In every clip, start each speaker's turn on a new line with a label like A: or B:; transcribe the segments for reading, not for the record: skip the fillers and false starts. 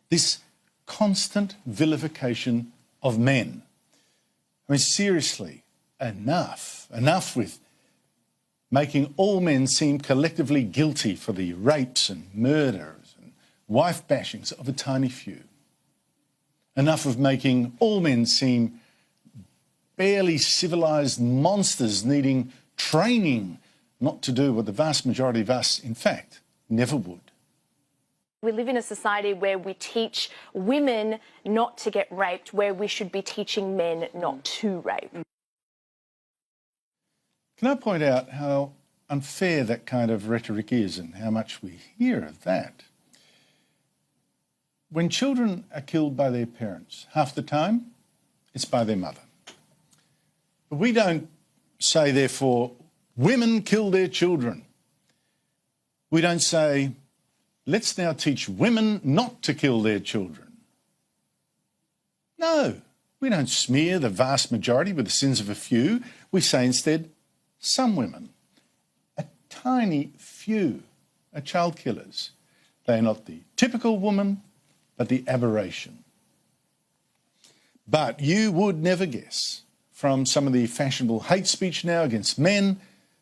A: This constant vilification of men. I mean, seriously, enough. Enough with making all men seem collectively guilty for the rapes and murders and wife bashings of a tiny few. Enough of making all men seem barely civilised monsters needing training not to do what the vast majority of us, in fact, never would.
B: We live in a society where we teach women not to get raped, where we should be teaching men not to rape.
A: Can I point out how unfair that kind of rhetoric is and how much we hear of that? When children are killed by their parents, half the time it's by their mother. But we don't say, therefore, women kill their children. We don't say, let's now teach women not to kill their children. No, we don't smear the vast majority with the sins of a few. We say instead, some women, a tiny few, are child killers. They are not the typical woman, but the aberration. But you would never guess from some of the fashionable hate speech now against men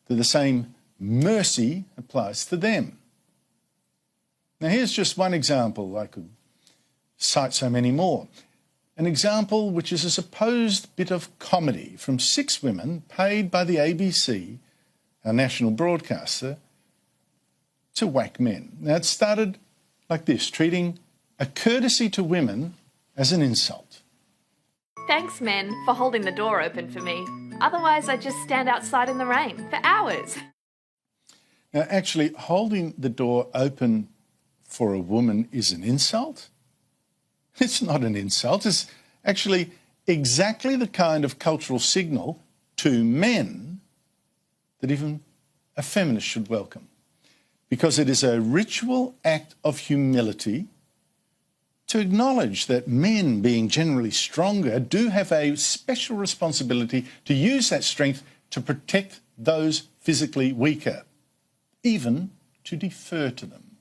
A: that the same mercy applies to them. Now, here's just one example. I could cite so many more. An example which is a supposed bit of comedy from 6 women paid by the ABC, our national broadcaster, to whack men. Now, it started like this, treating a courtesy to women as an insult.
C: Thanks, men, for holding the door open for me. Otherwise, I'd just stand outside in the rain for hours.
A: Now, actually, holding the door open for a woman is an insult? It's not an insult. It's actually exactly the kind of cultural signal to men that even a feminist should welcome, because it is a ritual act of humility to acknowledge that men, being generally stronger, do have a special responsibility to use that strength to protect those physically weaker, even to defer to them.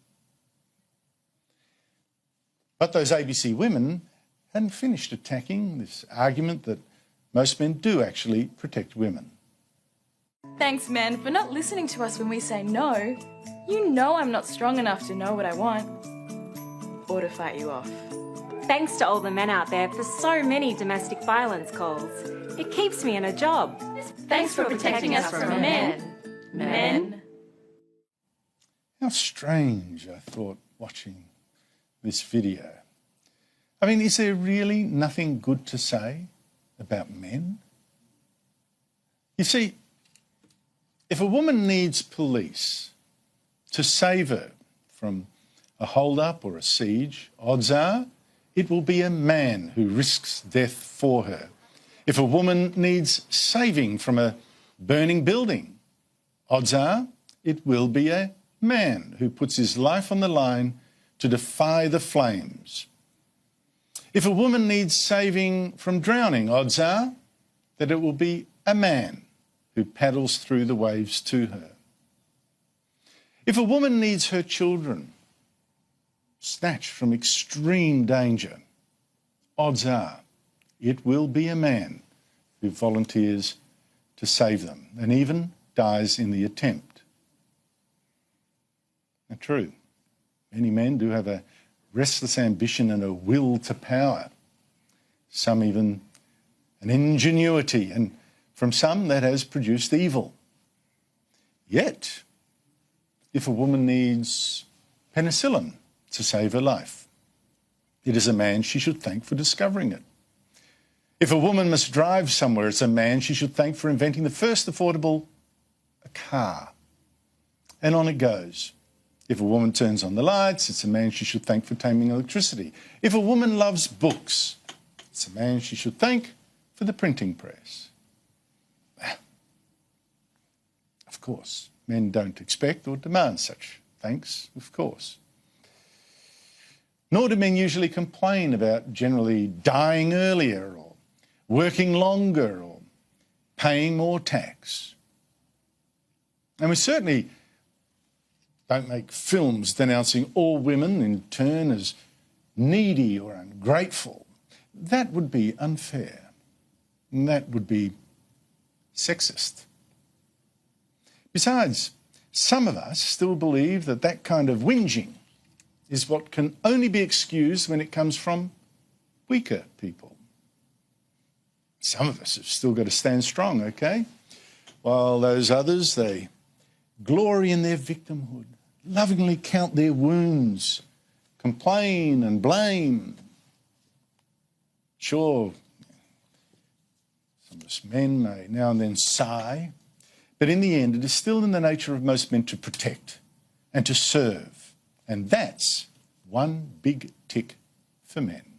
A: But those ABC women hadn't finished attacking this argument that most men do actually protect women.
D: Thanks, men, for not listening to us when we say no. You know I'm not strong enough to know what I want or to fight you off.
E: Thanks to all the men out there for so many domestic violence calls. It keeps me in a job.
D: Thanks for protecting us from men. Men.
A: How strange, I thought, watching this video. I mean, is there really nothing good to say about men? You see, if a woman needs police to save her from a hold-up or a siege, odds are it will be a man who risks death for her. If a woman needs saving from a burning building, odds are it will be a man who puts his life on the line to defy the flames. If a woman needs saving from drowning, odds are that it will be a man who paddles through the waves to her. If a woman needs her children snatched from extreme danger, odds are it will be a man who volunteers to save them and even dies in the attempt. Now, true, many men do have a restless ambition and a will to power, some even an ingenuity, and from some that has produced evil. Yet, if a woman needs penicillin to save her life, it is a man she should thank for discovering it. If a woman must drive somewhere, it's a man she should thank for inventing the first affordable car. And on it goes. If a woman turns on the lights, it's a man she should thank for taming electricity. If a woman loves books, it's a man she should thank for the printing press. Of course, men don't expect or demand such thanks, of course. Nor do men usually complain about generally dying earlier or working longer or paying more tax. And we certainly don't make films denouncing all women in turn as needy or ungrateful, that would be unfair. And that would be sexist. Besides, some of us still believe that that kind of whinging is what can only be excused when it comes from weaker people. Some of us have still got to stand strong, okay? While those others, they glory in their victimhood, lovingly count their wounds, complain and blame. Sure, some of us men may now and then sigh, but in the end, it is still in the nature of most men to protect and to serve. And that's one big tick for men.